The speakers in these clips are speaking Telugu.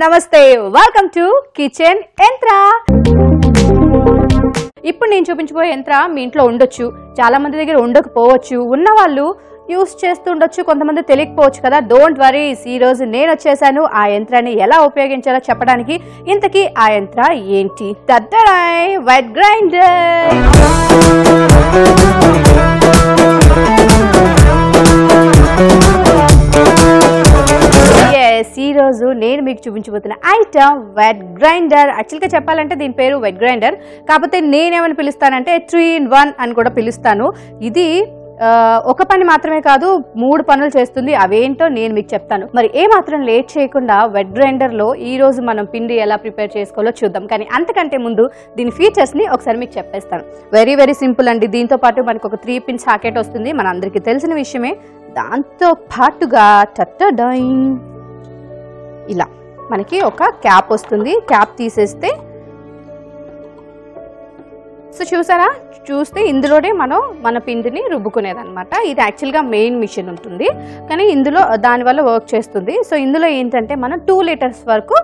నమస్తే, వెల్కమ్ టు కిచెన్ యంత్ర. ఇప్పుడు నేను చూపించబోయే యంత్ర మీ ఇంట్లో ఉండొచ్చు, చాలా మంది దగ్గర ఉండకపోవచ్చు, ఉన్న వాళ్ళు యూస్ చేస్తుండొచ్చు, కొంతమంది తెలియకపోవచ్చు కదా. డోంట్ వరీస్, ఈ రోజు నేను వచ్చేసాను ఆ యంత్రాన్ని ఎలా ఉపయోగించాలో చెప్పడానికి. ఇంతకీ ఆ యంత్ర ఏంటి? తట్టడాయ్, వెట్ గ్రైండర్. ఈ రోజు నేను మీకు చూపించబోతున్న ఐటమ్ వెట్ గ్రైండర్. యాక్చువల్గా చెప్పాలంటే దీని పేరు వెట్ గ్రైండర్, కాకపోతే నేనేమని పిలుస్తానంటే 3-in-1 అని కూడా పిలుస్తాను. ఇది ఒక పని మాత్రమే కాదు, 3 పనులు చేస్తుంది. అవేంటో నేను మీకు చెప్తాను. మరి ఏ మాత్రం లేట్ చేయకుండా వెట్ గ్రైండర్ లో ఈ రోజు మనం పిండి ఎలా ప్రిపేర్ చేసుకోవాలో చూద్దాం. కానీ అంతకంటే ముందు దీని ఫీచర్స్ ని ఒకసారి మీకు చెప్పేస్తాను. వెరీ వెరీ సింపుల్ అండి. దీంతో పాటు మనకు ఒక 3-pin సాకెట్ వస్తుంది, మన అందరికీ తెలిసిన విషయమే. దాంతో పాటుగా ఇలా మనకి ఒక క్యాప్ వస్తుంది. క్యాప్ తీసేస్తే సో చూసారా, చూస్తే ఇందులోనే మనం మన పిండిని రుబ్బుకునేదన్నమాట. ఇది యాక్చువల్గా మెయిన్ మిషన్ ఉంటుంది, కానీ ఇందులో దానివల్ల వర్క్ చేస్తుంది. సో ఇందులో ఏంటంటే మనం 2 liters వరకు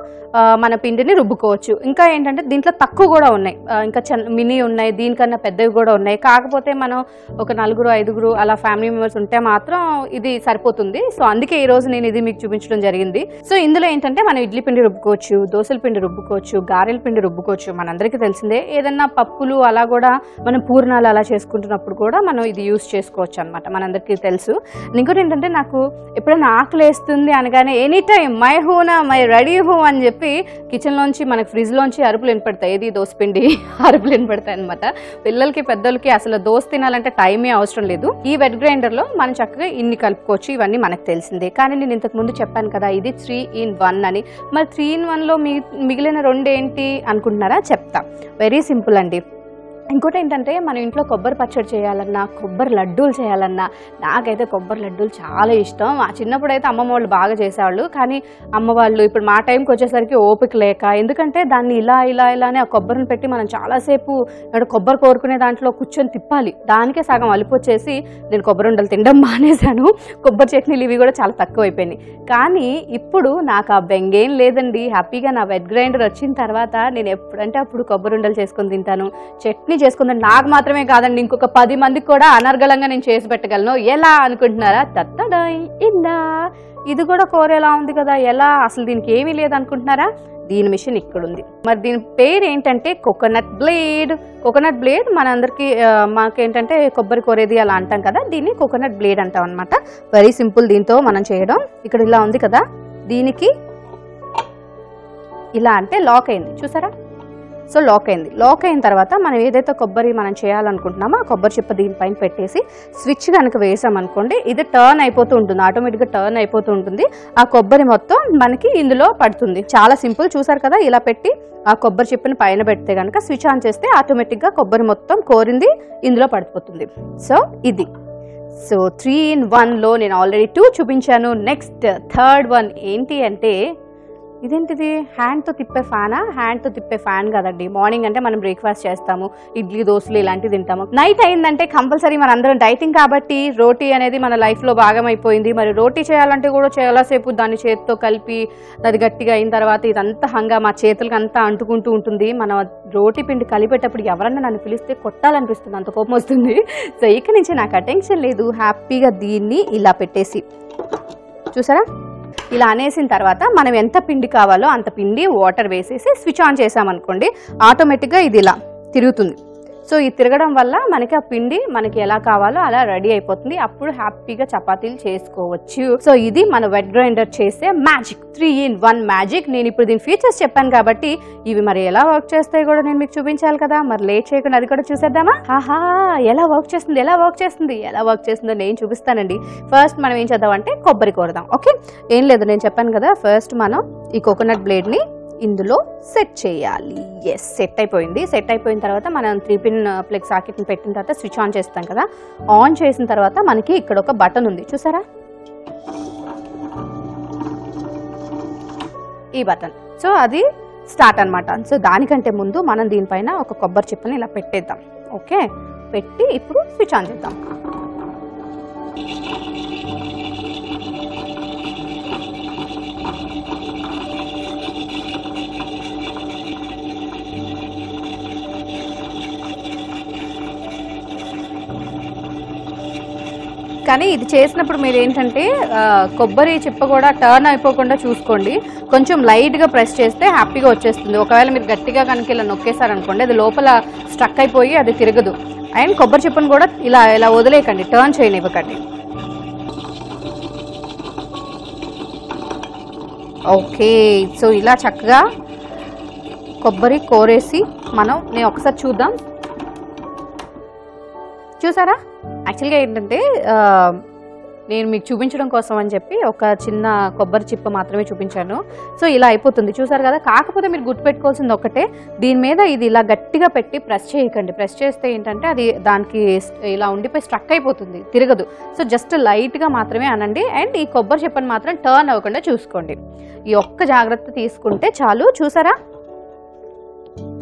మన పిండిని రుబ్బుకోవచ్చు. ఇంకా ఏంటంటే దీంట్లో తక్కువ కూడా ఉన్నాయి, ఇంకా మినీ ఉన్నాయి, దీనికన్నా పెద్దవి కూడా ఉన్నాయి. కాకపోతే మనం ఒక 4-5 అలా ఫ్యామిలీ మెంబర్స్ ఉంటే మాత్రం ఇది సరిపోతుంది. సో అందుకే ఈ రోజు నేను ఇది మీకు చూపించడం జరిగింది. సో ఇందులో ఏంటంటే మనం ఇడ్లీ పిండి రుబ్బుకోవచ్చు, దోశల పిండి రుబ్బుకోవచ్చు, గారెల పిండి రుబ్బుకోవచ్చు. మనందరికీ తెలిసిందే. ఏదన్నా పప్పులు అలా కూడా మనం పూర్ణాలు అలా చేసుకుంటున్నప్పుడు కూడా మనం ఇది యూస్ చేసుకోవచ్చు అనమాట, మనందరికీ తెలుసు. ఇంకోటి ఏంటంటే నాకు ఎప్పుడైనా ఆకలి వేస్తుంది అనగానే ఎనీ టైం మై హూనా మై రెడీ హూ అని చెప్పి కిచెన్లోంచి మనకి ఫ్రిడ్జ్లోంచి అరుపులు వినపడతాయి. ఏది దోశపిండి అరుపులు వినపడతాయి అనమాట. పిల్లలకి పెద్దలకి అసలు దోశ తినాలంటే టైమే అవసరం లేదు. ఈ వెట్ గ్రైండర్లో మనం చక్కగా ఇన్ని కలుపుకోవచ్చు. ఇవన్నీ మనకు తెలిసిందే. కానీ నేను ఇంతకు ముందు చెప్పాను కదా ఇది 3-in-1 అని. మరి 3-in-1లో మిగిలిన 2 ఏంటి అనుకుంటున్నారా? చెప్తా. వెరీ సింపుల్ అండి. ఇంకోటి ఏంటంటే మన ఇంట్లో కొబ్బరి పచ్చడి చేయాలన్నా, కొబ్బరి లడ్డూలు చేయాలన్నా, నాకైతే కొబ్బరి లడ్డూలు చాలా ఇష్టం. ఆ చిన్నప్పుడు అయితే అమ్మమ్మ వాళ్ళు బాగా చేసేవాళ్ళు, కానీ అమ్మ వాళ్ళు ఇప్పుడు మా టైంకి వచ్చేసరికి ఓపిక లేక, ఎందుకంటే దాన్ని ఇలానే ఆ కొబ్బరిని పెట్టి మనం చాలాసేపు కొబ్బరి కోరుకునే దాంట్లో కూర్చొని తిప్పాలి. దానికే సగం అలిపొచ్చేసి నేను కొబ్బరి ఉండలు తినడం మానేశాను. కొబ్బరి చట్నీలు ఇవి కూడా చాలా తక్కువ అయిపోయినాయి. కానీ ఇప్పుడు నాకు ఆ బెంగేం లేదండి. హ్యాపీగా నా వెట్ గ్రైండర్ వచ్చిన తర్వాత నేను ఎప్పుడంటే అప్పుడు కొబ్బరి ఉండలు చేసుకొని తింటాను, చట్నీ చేసుకుందాం. నాకు మాత్రమే కాదండి, ఇంకొక 10 మందికి కూడా అనర్గళంగా నేను చేసి పెట్టగలను. ఎలా అనుకుంటున్నారా? తట్టడాయ్, ఇలా ఇది కూడా కోరేలా ఉంది కదా, ఎలా? అసలు దీనికి ఏమీ లేదనుకుంటున్నారా? దీని మిషన్ ఇక్కడ ఉంది. మరి దీని పేరు ఏంటంటే కోకోనట్ బ్లేడ్. కోకోనట్ బ్లేడ్ మనందరికీ మాకేంటంటే కొబ్బరి కోరేది అలా అంటాం కదా, దీన్ని కోకోనట్ బ్లేడ్ అంటాం అనమాట. వెరీ సింపుల్ దీంతో మనం చేయడం. ఇక్కడ ఇలా ఉంది కదా, దీనికి ఇలా అంటే లాక్ అయింది, చూసారా? సో లాక్ అయింది. లాక్ అయిన తర్వాత మనం ఏదైతే కొబ్బరి మనం చేయాలనుకుంటున్నామో ఆ కొబ్బరి చిప్ప దీనిపైన పెట్టేసి స్విచ్ కనుక వేసామనుకోండి, ఇది టర్న్ అయిపోతూ ఉంటుంది, ఆటోమేటిక్గా టర్న్ అయిపోతూ ఉంటుంది. ఆ కొబ్బరి మొత్తం మనకి ఇందులో పడుతుంది. చాలా సింపుల్. చూసారు కదా, ఇలా పెట్టి ఆ కొబ్బరి చిప్పని పైన పెడితే కనుక స్విచ్ ఆన్ చేస్తే ఆటోమేటిక్గా కొబ్బరి మొత్తం కోరింది ఇందులో పడిపోతుంది. సో ఇది. సో 3-in-1లో నేను ఆల్రెడీ 2 చూపించాను. నెక్స్ట్ 3rd one ఏంటి అంటే, ఇదేంటిది? హ్యాండ్తో తిప్పే ఫ్యానా? హ్యాండ్తో తిప్పే ఫ్యాన్ కదండి. మార్నింగ్ అంటే మనం బ్రేక్ఫాస్ట్ చేస్తాము, ఇడ్లీ దోశలు ఇలాంటివి తింటాము. నైట్ అయిందంటే కంపల్సరీ మన అందరం డైటింగ్ కాబట్టి రోటీ అనేది మన లైఫ్లో భాగం అయిపోయింది. మరి రోటీ చేయాలంటే కూడా చాలాసేపు దాన్ని చేతితో కలిపి అది గట్టిగా అయిన తర్వాత ఇదంతా హంగామా చేతులకి అంతా అంటుకుంటూ ఉంటుంది. మన రోటీ పిండి కలిపేటప్పుడు ఎవరన్నా నన్ను పిలిస్తే కొట్టాలనిపిస్తుంది, అంత కోపం వస్తుంది. సో ఇక నుంచి నాకు అటెన్షన్ లేదు. హ్యాపీగా దీన్ని ఇలా పెట్టేసి, చూసారా, ఇలా అనేసిన తర్వాత మనం ఎంత పిండి కావాలో అంత పిండి వాటర్ వేసేసి స్విచ్ ఆన్ చేసామనుకోండి, ఆటోమేటిక్గా ఇది ఇలా తిరుగుతుంది. సో ఈ తిరగడం వల్ల మనకి ఆ పిండి మనకి ఎలా కావాలో అలా రెడీ అయిపోతుంది. అప్పుడు హ్యాపీగా చపాతీలు చేసుకోవచ్చు. సో ఇది మన వెట్ గ్రైండర్ చేసే మ్యాజిక్, 3-in-1 మ్యాజిక్. నేను ఇప్పుడు దీని ఫీచర్స్ చెప్పాను కాబట్టి ఇవి మరి ఎలా వర్క్ చేస్తాయి కూడా నేను మీకు చూపించాలి కదా. మరి లేట్ చేయకుండా అది కూడా చూసేద్దామా? ఆహా, ఎలా వర్క్ చేస్తుందో నేను చూపిస్తానండి. ఫస్ట్ మనం ఏం చేద్దామంటే కొబ్బరి కోరదాం. ఓకే, ఏం లేదు, నేను చెప్పాను కదా, ఫస్ట్ మనం ఈ కోకోనట్ బ్లేడ్ని ఇందులో సెట్ చేయాలి. ఎస్, సెట్ అయిపోయింది. సెట్ అయిపోయిన తర్వాత మనం 3-pin ప్లగ్ సాకెట్ని పెట్టిన తర్వాత స్విచ్ ఆన్ చేస్తాం కదా. ఆన్ చేసిన తర్వాత మనకి ఇక్కడ ఒక బటన్ ఉంది, చూసారా? ఈ బటన్. సో అది స్టార్ట్ అనమాట. సో దానికంటే ముందు మనం దీనిపైన ఒక కొబ్బరి చిప్పని ఇలా పెట్టేద్దాం. ఓకే, పెట్టి ఇప్పుడు స్విచ్ ఆన్ చేద్దాం. కానీ ఇది చేసినప్పుడు మీరు ఏంటంటే కొబ్బరి చిప్ప కూడా టర్న్ అయిపోకుండా చూసుకోండి. కొంచెం లైట్గా ప్రెస్ చేస్తే హ్యాపీగా వచ్చేస్తుంది. ఒకవేళ మీరు గట్టిగా కనుక ఇలా నొక్కేసారనుకోండి అది లోపల స్ట్రక్ అయిపోయి అది తిరగదు. అండ్ కొబ్బరి చిప్పను కూడా ఇలా ఇలా వదిలేయకండి, టర్న్ చేయనివ్వకండి. ఓకే, సో ఇలా చక్కగా కొబ్బరి కోరేసి నేను ఒకసారి చూద్దాం. చూసారా, యాక్చువల్గా ఏంటంటే నేను మీకు చూపించడం కోసం అని చెప్పి ఒక చిన్న కొబ్బరి చిప్ప మాత్రమే చూపించాను. సో ఇలా అయిపోతుంది చూసారు కదా. కాకపోతే మీరు గుర్తుపెట్టుకోవాల్సింది ఒకటే, దీని మీద ఇది ఇలా గట్టిగా పెట్టి ప్రెస్ చేయకండి. ప్రెస్ చేస్తే ఏంటంటే అది దానికి ఇలా ఉండిపోయి స్ట్రక్ అయిపోతుంది, తిరగదు. సో జస్ట్ లైట్గా మాత్రమే అనండి. అండ్ ఈ కొబ్బరి చిప్పని మాత్రం టర్న్ అవ్వకుండా చూసుకోండి. ఈ ఒక్క జాగ్రత్త తీసుకుంటే చాలు. చూసారా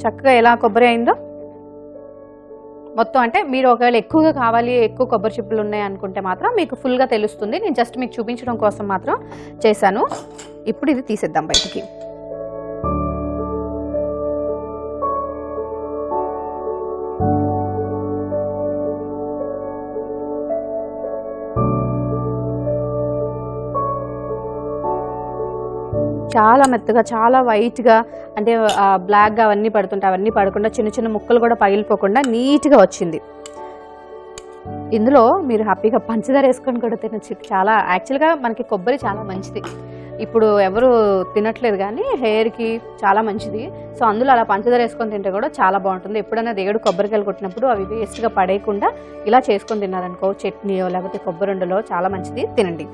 చక్కగా ఎలా కొబ్బరి అయిందో మొత్తం. అంటే మీరు ఒకవేళ ఎక్కువగా కావాలి, ఎక్కువ కొబ్బరి చిప్పలు ఉన్నాయి అనుకుంటే మాత్రం మీకు ఫుల్గా తెలుస్తుంది. నేను జస్ట్ మీకు చూపించడం కోసం మాత్రం చేశాను. ఇప్పుడు ఇది తీసేద్దాం బయటికి. చాలా మెత్తగా, చాలా వైట్గా, అంటే బ్లాక్గా అవన్నీ పడుతుంటే అవన్నీ పడకుండా చిన్న చిన్న ముక్కలు కూడా పగిలిపోకుండా నీట్గా వచ్చింది. ఇందులో మీరు హ్యాపీగా పంచదార వేసుకొని కూడా తినచ్చు. చాలా యాక్చువల్గా మనకి కొబ్బరి చాలా మంచిది. ఇప్పుడు ఎవరు తినట్లేదు కానీ హెయిర్కి చాలా మంచిది. సో అందులో అలా పంచదార వేసుకొని తింటే కూడా చాలా బాగుంటుంది. ఎప్పుడైనా దేవుడు కొబ్బరికాయలు కొట్టినప్పుడు అవి వేస్ట్గా పడేయకుండా ఇలా చేసుకొని తిన్నారనుకో, చట్నీయో లేకపోతే కొబ్బరి ఉండలో చాలా మంచిది, తినండి.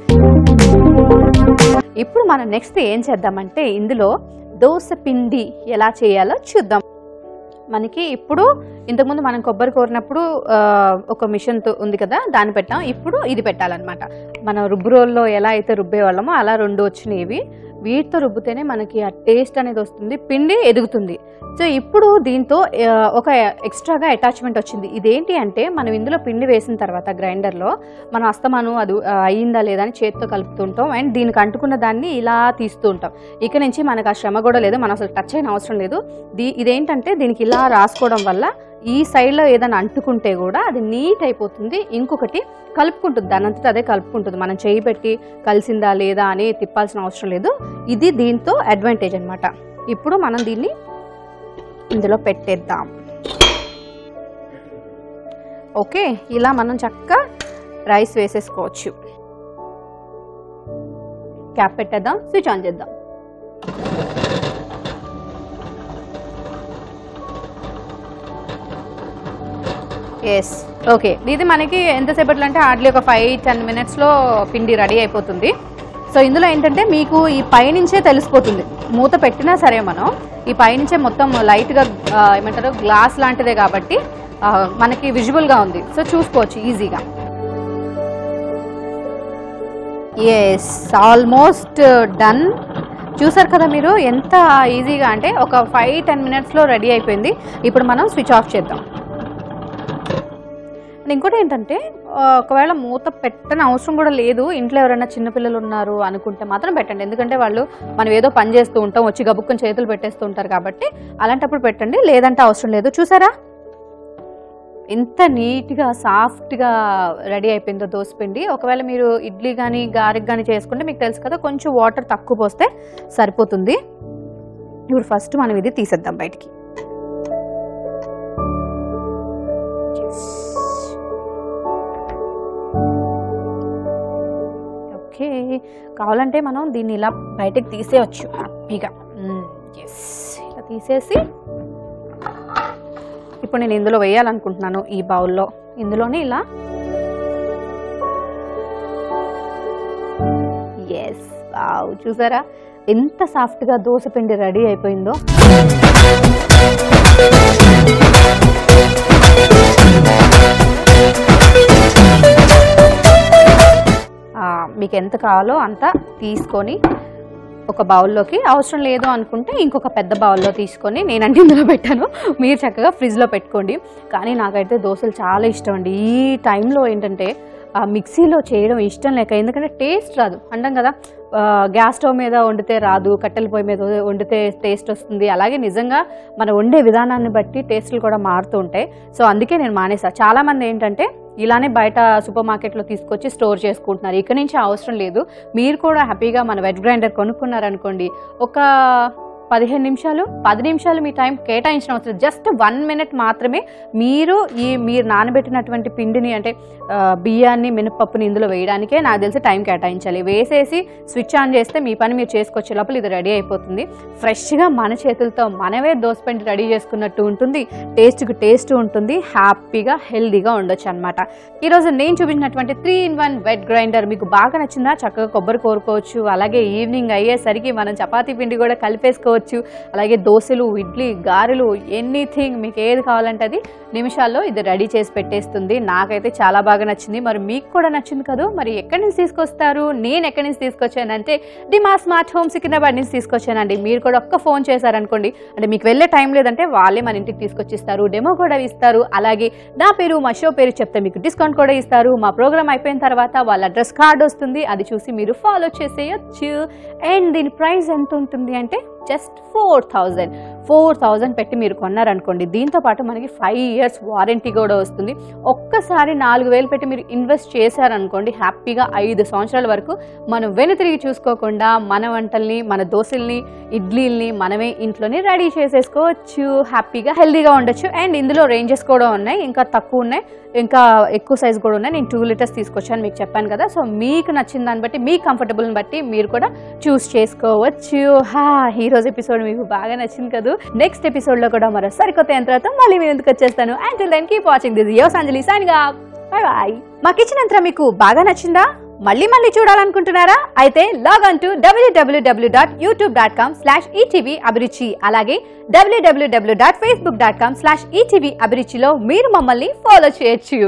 ఇప్పుడు మనం నెక్స్ట్ ఏం చేద్దామంటే ఇందులో దోస పిండి ఎలా చేయాలో చూద్దాం. మనకి ఇప్పుడు ఇంతకుముందు మనం కొబ్బరి కోరినప్పుడు ఒక మిషన్ ఉంది కదా, దాన్ని పెట్టాం. ఇప్పుడు ఇది పెట్టాలన్నమాట. మనం రుబ్బు రోల్లో ఎలా అయితే రుబ్బేవాళ్ళమో అలా 2 వచ్చినాయి. వీటితో రుబ్బితేనే మనకి ఆ టేస్ట్ అనేది వస్తుంది, పిండి ఎదుగుతుంది. సో ఇప్పుడు దీంతో ఒక ఎక్స్ట్రాగా అటాచ్మెంట్ వచ్చింది. ఇదేంటి అంటే మనం ఇందులో పిండి వేసిన తర్వాత గ్రైండర్లో మనం అస్తమానం అది అయ్యిందా లేదా అని చేతితో కలుపుతుంటాం. అండ్ దీనికి అంటుకున్న దాన్ని ఇలా తీస్తూ ఉంటాం. ఇక నుంచి మనకు ఆ శ్రమ కూడా లేదు, మనం అసలు టచ్ అయిన అవసరం లేదు. ఇదేంటంటే దీనికి ఇలా రాసుకోవడం వల్ల ఈ సైడ్లో ఏదైనా అంటుకుంటే కూడా అది నీట్ అయిపోతుంది. ఇంకొకటి కలుపుకుంటుంది, దానంతటా అదే కలుపుకుంటుంది. మనం చేయి పెట్టి కలిసిందా లేదా అని తిప్పాల్సిన అవసరం లేదు. ఇది దీంతో అడ్వాంటేజ్ అనమాట. ఇప్పుడు మనం దీన్ని ఇందులో పెట్టేద్దాం. ఓకే, ఇలా మనం చక్కగా రైస్ వేసేసుకోవచ్చు. క్యాప్ పెట్టేద్దాం, స్విచ్ ఆన్ చేద్దాం. Yes, okay. ఇది మనకి ఎంతసేపట్లో అంటే హార్డ్లీ ఒక 5-10 మినిట్స్లో పిండి రెడీ అయిపోతుంది. సో ఇందులో ఏంటంటే మీకు ఈ పైనుంచే తెలిసిపోతుంది, మూత పెట్టినా సరే మనం ఈ పైనుంచే మొత్తం లైట్గా ఏమంటారు గ్లాస్ లాంటిదే కాబట్టి మనకి విజువల్గా ఉంది. సో చూసుకోవచ్చు ఈజీగా. Yes, almost done. చూసారు కదా మీరు ఎంత ఈజీగా, అంటే ఒక 5-10 మినిట్స్లో రెడీ అయిపోయింది. ఇప్పుడు మనం స్విచ్ ఆఫ్ చేద్దాం. ఇంకోటి ఏంటంటే ఒకవేళ మూత పెట్టని అవసరం కూడా లేదు, ఇంట్లో ఎవరైనా చిన్నపిల్లలు ఉన్నారు అనుకుంటే మాత్రం పెట్టండి. ఎందుకంటే వాళ్ళు మనం ఏదో పని చేస్తూ ఉంటాం, వచ్చి గబుక్కుని చేతులు పెట్టేస్తూ ఉంటారు కాబట్టి అలాంటప్పుడు పెట్టండి, లేదంటే అవసరం లేదు. చూసారా ఎంత నీట్గా సాఫ్ట్గా రెడీ అయిపోయిందో దోసపిండి. ఒకవేళ మీరు ఇడ్లీ కానీ గారెకి కానీ చేసుకుంటే మీకు తెలుసు కదా, కొంచెం వాటర్ తక్కువ పోస్తే సరిపోతుంది. ఇప్పుడు ఫస్ట్ మనం ఇది తీసేద్దాం బయటికి. ఓకే, కావాలంటే మనం దీన్ని ఇలా బయటకు తీసేయచ్చు హ్యాపీగా. ఎస్, ఇలా తీసేసి ఇప్పుడు నేను ఇందులో వేయాలనుకుంటున్నాను ఈ బౌల్లో. ఇందులోనే ఇలా ఎస్, వావ్, చూసారా ఎంత సాఫ్ట్గా దోసపిండి రెడీ అయిపోయిందో. మీకు ఎంత కావాలో అంత తీసుకొని ఒక బౌల్లోకి, అవసరం లేదు అనుకుంటే ఇంకొక పెద్ద బౌల్లో తీసుకొని, నేనంటే ఇందులో పెట్టాను, మీరు చక్కగా ఫ్రిడ్జ్లో పెట్టుకోండి. కానీ నాకైతే దోశలు చాలా ఇష్టం అండి. ఈ టైంలో ఏంటంటే మిక్సీలో చేయడం ఇష్టం లేక, ఎందుకంటే టేస్ట్ రాదు అంటాం కదా, గ్యాస్ స్టవ్ మీద వండితే రాదు, కట్టెల పొయ్యి మీద వండితే టేస్ట్ వస్తుంది. అలాగే నిజంగా మనం వండే విధానాన్ని బట్టి టేస్ట్లు కూడా మారుతూ ఉంటాయి. సో అందుకే నేను మానేసా. చాలామంది ఏంటంటే ఇలానే బయట సూపర్ మార్కెట్లో తీసుకొచ్చి స్టోర్ చేసుకుంటున్నారు. ఇక నుంచి అవసరం లేదు. మీరు కూడా హ్యాపీగా మన వెట్ గ్రైండర్ కొనుక్కున్నారనుకోండి, ఒక 15 నిమిషాలు 10 నిమిషాలు మీ టైం కేటాయించిన అవసరం, జస్ట్ 1 మినిట్ మాత్రమే మీరు మీరు నానబెట్టినటువంటి పిండిని, అంటే బియ్యాన్ని మినపప్పుని ఇందులో వేయడానికే నాకు తెలిసి టైం కేటాయించాలి. వేసేసి స్విచ్ ఆన్ చేస్తే మీ పని మీరు చేసుకొచ్చే లోపల ఇది రెడీ అయిపోతుంది. ఫ్రెష్గా మన చేతులతో మనమే దోసపిండి రెడీ చేసుకున్నట్టు ఉంటుంది, టేస్ట్కి టేస్ట్ ఉంటుంది, హ్యాపీగా హెల్దీగా ఉండొచ్చు అనమాట. ఈరోజు నేను చూపించినటువంటి 3-in-1 వెట్ గ్రైండర్ మీకు బాగా నచ్చిందా? చక్కగా కొబ్బరి కోరుకోవచ్చు. అలాగే ఈవినింగ్ అయ్యేసరికి మనం చపాతీ పిండి కూడా కలిపేసుకోవచ్చు. అలాగే దోశలు, ఇడ్లీ, గారెలు, ఎనీథింగ్ మీకు ఏది కావాలంటే అది నిమిషాల్లో ఇది రెడీ చేసి పెట్టేస్తుంది. నాకైతే చాలా బాగా నచ్చింది. మరి మీకు కూడా నచ్చింది కదా? మరి ఎక్కడి నుంచి తీసుకొస్తారు? నేను ఎక్కడి నుంచి తీసుకొచ్చానంటే డిమా స్మార్ట్ హోమ్ సికింద్రాబాద్ నుంచి తీసుకొచ్చానండి. మీరు కూడా ఒక్క ఫోన్ చేశారనుకోండి, అంటే మీకు వెళ్ళే టైం లేదంటే వాళ్ళే మన ఇంటికి తీసుకొచ్చిస్తారు, డెమో కూడా ఇస్తారు. అలాగే నా పేరు, మా షో పేరు చెప్తే మీకు డిస్కౌంట్ కూడా ఇస్తారు. మా ప్రోగ్రామ్ అయిపోయిన తర్వాత వాళ్ళ అడ్రస్ కార్డ్ వస్తుంది, అది చూసి మీరు ఫాలో చేసేయచ్చు. అండ్ దీని ప్రైస్ ఎంత ఉంటుంది అంటే జస్ట్ 4,000 పెట్టి మీరు కొన్నారనుకోండి, దీంతో పాటు మనకి 5 years వారంటీ కూడా వస్తుంది. ఒక్కసారి 4,000 పెట్టి మీరు ఇన్వెస్ట్ చేశారనుకోండి, హ్యాపీగా 5 సంవత్సరాల వరకు మనం వెనుతిరిగి చూసుకోకుండా మన వంటల్ని, మన దోశల్ని, ఇడ్లీల్ని మనమే ఇంట్లోనే రెడీ చేసేసుకోవచ్చు, హ్యాపీగా హెల్దీగా ఉండొచ్చు. అండ్ ఇందులో రేంజెస్ కూడా ఉన్నాయి, ఇంకా తక్కువ ఉన్నాయి, ఇంకా ఎక్కువ సైజ్ కూడా ఉన్నాయి. నేను 2 liters తీసుకొచ్చాను మీకు చెప్పాను కదా. సో మీకు నచ్చిన దాన్ని బట్టి, మీ కంఫర్టబుల్ని బట్టి మీరు కూడా చూస్ చేసుకోవచ్చు. ఈరోజు ఎపిసోడ్ మీకు బాగా నచ్చింది కదా? నెక్స్ట్ ఎపిసోడ్లో కూడా మరో సరికొత్త యంత్రంతో మళ్ళీ మీ ముందుకు వచ్చేస్తాను. Until then keep watching this yours Anjali signing off. Bye bye. మా కిచెన్ యంత్రం మీకు బాగా నచ్చిందా? మళ్ళీ చూడాలనుకుంటున్నారా? అయితే లాగ్ ఆన్ టు www.youtube.com/etv అభిరుచి, అలాగే www.facebook.com/etv అభిరుచిలో మీరు మమ్మల్ని ఫాలో చేయొచ్చు.